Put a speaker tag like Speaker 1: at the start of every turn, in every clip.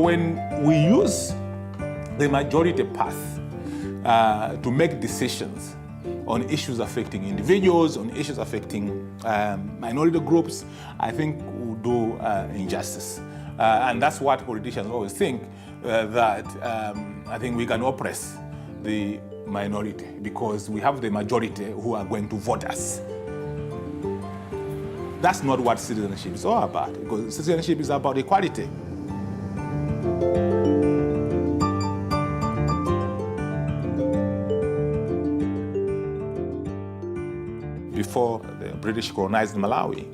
Speaker 1: When we use the majority path to make decisions on issues affecting individuals, on issues affecting minority groups, I think we'll do injustice. And that's what politicians always think, that I think we can oppress the minority because we have the majority who are going to vote us. That's not what citizenship is all about, because citizenship is about equality. Before the British colonized Malawi,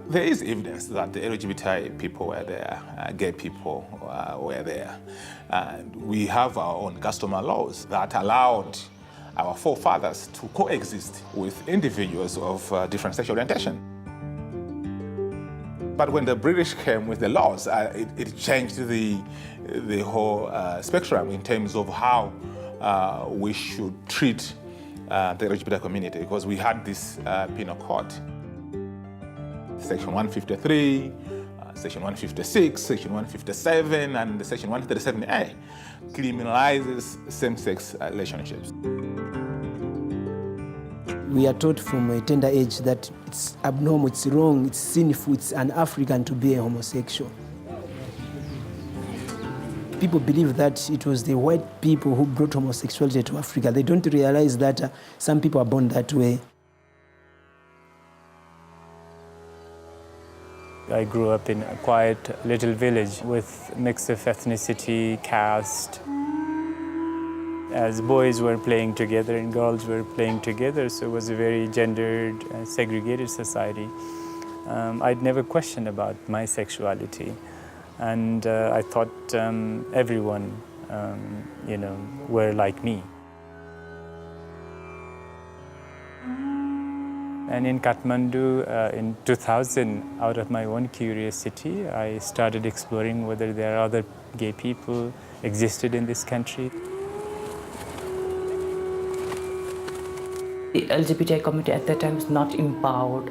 Speaker 1: there is evidence that the LGBTI people were there, gay people were there. And we have our own customary laws that allowed our forefathers to coexist with individuals of different sexual orientation. But when the British came with the laws, it changed the whole spectrum in terms of how we should treat the LGBT community, because we had this penal code. Section 153, Section 156, Section 157, and Section 137A criminalizes same-sex relationships.
Speaker 2: We are taught from a tender age that it's abnormal, it's wrong, it's sinful, it's un-African to be a homosexual. People believe that it was the white people who brought homosexuality to Africa. They don't realize that some people are born that way.
Speaker 3: I grew up in a quiet little village with mix of ethnicity, caste. As boys were playing together and girls were playing together, so it was a very gendered, segregated society. I'd never questioned about my sexuality. And I thought everyone, were like me. And in Kathmandu, in 2000, out of my own curiosity, I started exploring whether there are other gay people existed in this country.
Speaker 4: The LGBTI community at that time is not empowered.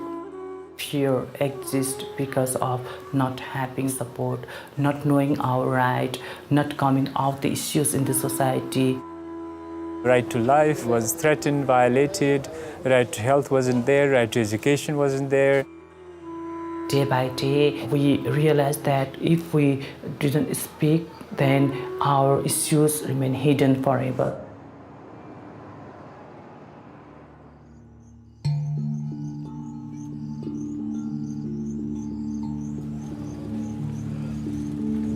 Speaker 4: Fear exists because of not having support, not knowing our right, not coming out the issues in the society.
Speaker 3: Right to life was threatened, violated. Right to health wasn't there. Right to education wasn't there.
Speaker 4: Day by day, we realized that if we didn't speak, then our issues remain hidden forever.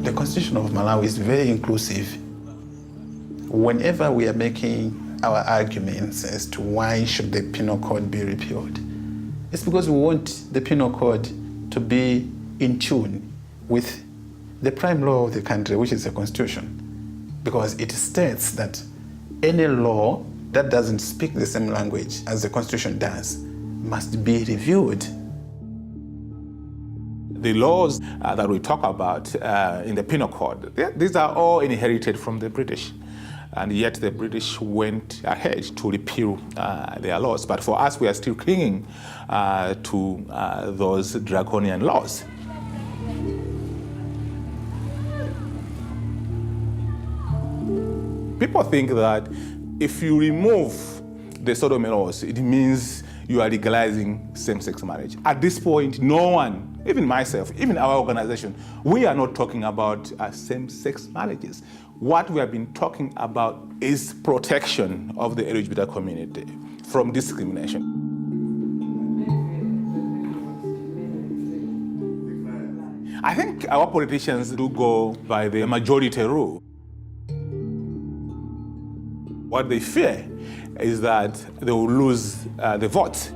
Speaker 5: The Constitution of Malawi is very inclusive. Whenever we are making our arguments as to why should the penal code be repealed, it's because we want the penal code to be in tune with the prime law of the country, which is the Constitution, because it states that any law that doesn't speak the same language as the Constitution does must be reviewed.
Speaker 1: The laws that we talk about in the penal code, these are all inherited from the British. And yet the British went ahead to repeal their laws. But for us, we are still clinging to those draconian laws. People think that if you remove the sodomy laws, it means you are legalizing same-sex marriage. At this point, no one, even myself, even our organization, we are not talking about same-sex marriages. What we have been talking about is protection of the LGBT community from discrimination. I think our politicians do go by the majority rule. What they fear is that they will lose the vote.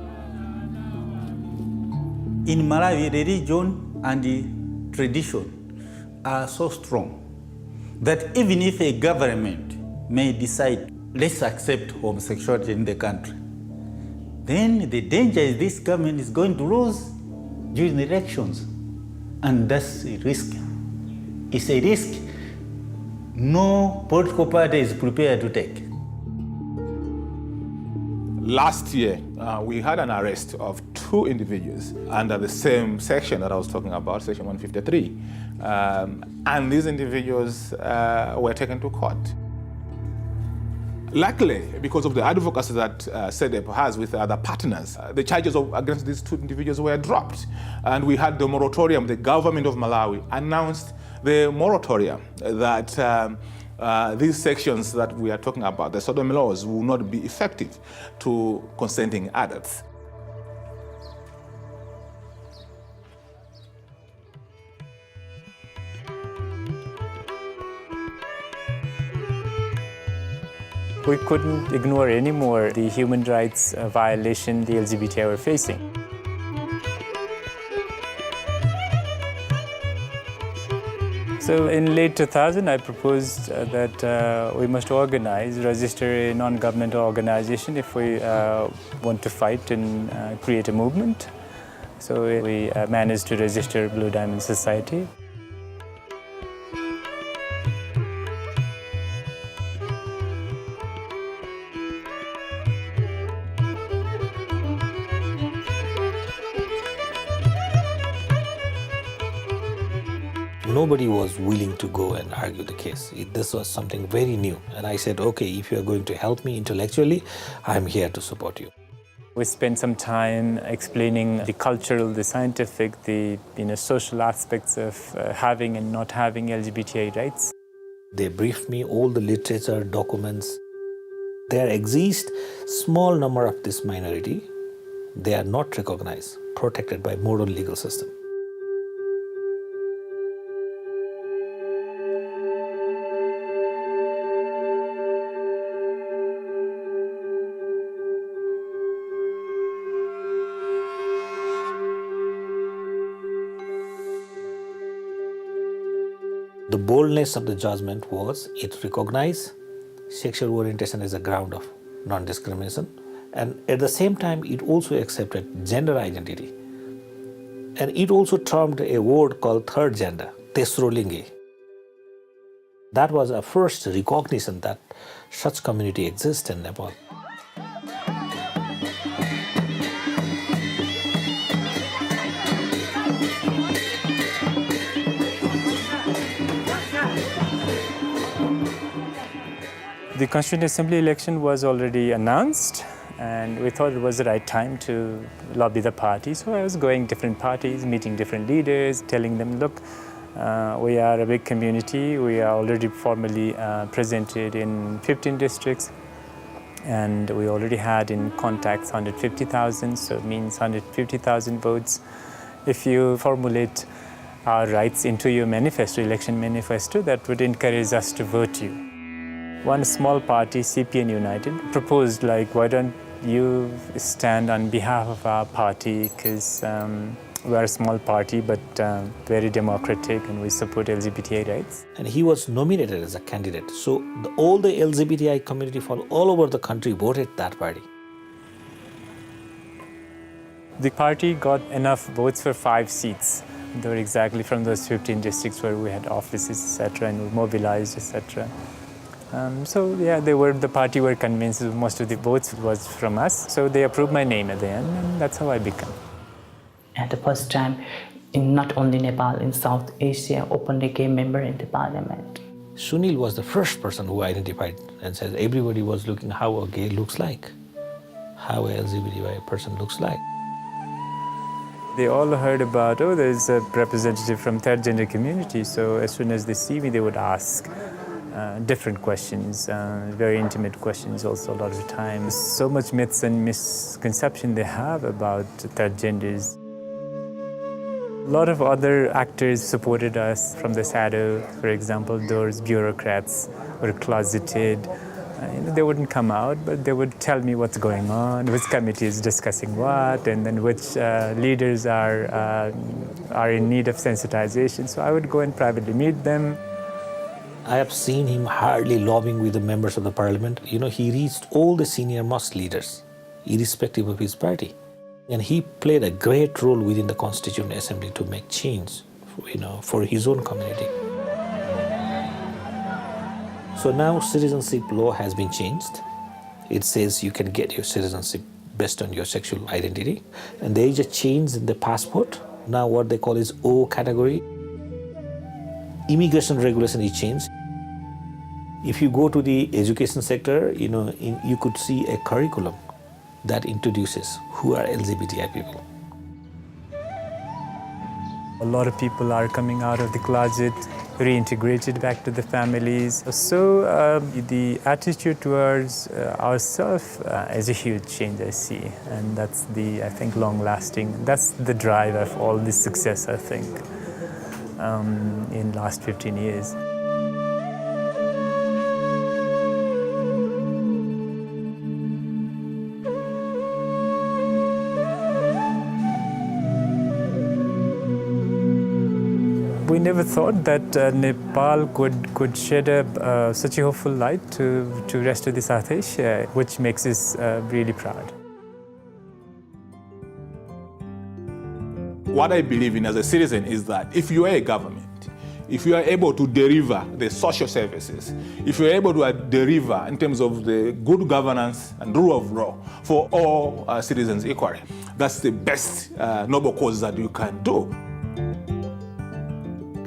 Speaker 6: In Malawi, religion and the tradition are so strong that even if a government may decide, let's accept homosexuality in the country, then the danger is this government is going to lose during the elections. And that's a risk. It's a risk no political party is prepared to take.
Speaker 1: Last year, we had an arrest of 2 individuals under the same section that I was talking about, section 153. And these individuals were taken to court. Luckily, because of the advocacy that SEDEP has with other partners, the charges against these 2 individuals were dropped. And we had the moratorium. The government of Malawi announced the moratorium that these sections that we are talking about, the sodomy laws, will not be effective to consenting adults.
Speaker 3: We couldn't ignore anymore the human rights violation the LGBTI were facing. So in late 2000, I proposed that we must register a non-governmental organization if we want to fight and create a movement. So we managed to register Blue Diamond Society.
Speaker 7: Nobody was willing to go and argue the case. This was something very new. And I said, okay, if you are going to help me intellectually, I'm here to support you.
Speaker 3: We spent some time explaining the cultural, the scientific, the social aspects of having and not having LGBTI rights.
Speaker 7: They briefed me all the literature, documents. There exists small number of this minority. They are not recognized, protected by modern legal system. The boldness of the judgment was it recognized sexual orientation as a ground of non-discrimination, and at the same time it also accepted gender identity. And it also termed a word called third gender, tesrolingi. That was a first recognition that such community exists in Nepal.
Speaker 3: The Constituent Assembly election was already announced, and we thought it was the right time to lobby the party. So I was going different parties, meeting different leaders, telling them, look, we are a big community. We are already formally presented in 15 districts, and we already had in contacts 150,000, so it means 150,000 votes. If you formulate our rights into your manifesto, election manifesto, that would encourage us to vote you. One small party, CPN United, proposed, why don't you stand on behalf of our party, because we are a small party, but very democratic, and we support LGBTI rights.
Speaker 7: And he was nominated as a candidate. So all the LGBTI community from all over the country voted that party.
Speaker 3: The party got enough votes for 5 seats. They were exactly from those 15 districts where we had offices, etc., and were mobilized, etc. The party were convinced most of the votes was from us. So they approved my name at the end, and that's how I became.
Speaker 4: At the first time, in not only Nepal, in South Asia, openly gay member in the parliament.
Speaker 7: Sunil was the first person who identified and said everybody was looking how a gay looks like, how a LGBTI person looks like.
Speaker 3: They all heard about, there's a representative from third gender community. So as soon as they see me, they would ask different questions, very intimate questions also a lot of the times. So much myths and misconception they have about third genders. A lot of other actors supported us from the shadow. For example, those bureaucrats were closeted. They wouldn't come out, but they would tell me what's going on, which committee is discussing what, and then which leaders are in need of sensitization. So I would go and privately meet them.
Speaker 7: I have seen him hardly lobbying with the members of the parliament. He reached all the senior most leaders, irrespective of his party. And he played a great role within the Constituent Assembly to make change, for his own community. So now citizenship law has been changed. It says you can get your citizenship based on your sexual identity. And there is a change in the passport. Now what they call is O category. Immigration regulation is changed. If you go to the education sector, you could see a curriculum that introduces who are LGBTI people.
Speaker 3: A lot of people are coming out of the closet, reintegrated back to the families. So the attitude towards ourselves is a huge change, I see. And that's I think, long-lasting. That's the drive of all this success, I think, in the last 15 years. We never thought that Nepal could shed such a hopeful light to rest of the South Asia, which makes us really proud.
Speaker 1: What I believe in as a citizen is that if you are a government, if you are able to deliver the social services, if you are able to deliver in terms of the good governance and rule of law for all citizens equally, that's the best noble cause that you can do.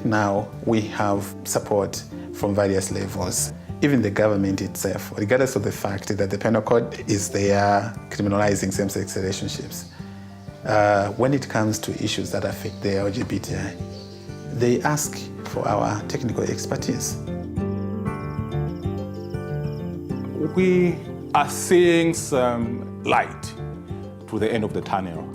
Speaker 5: Now we have support from various levels. Even the government itself, regardless of the fact that the penal code is there criminalizing same-sex relationships, when it comes to issues that affect the LGBTI, they ask for our technical expertise.
Speaker 1: We are seeing some light to the end of the tunnel.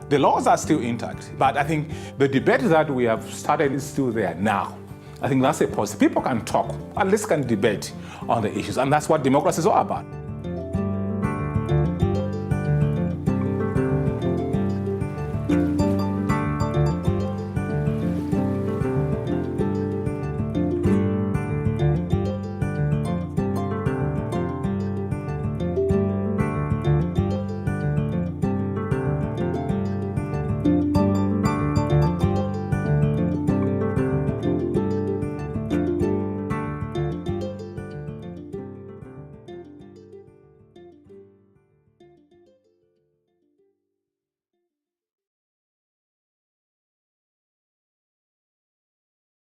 Speaker 1: The laws are still intact, but I think the debate that we have started is still there now. I think that's a positive. People can talk, at least can debate on the issues, and that's what democracy is all about.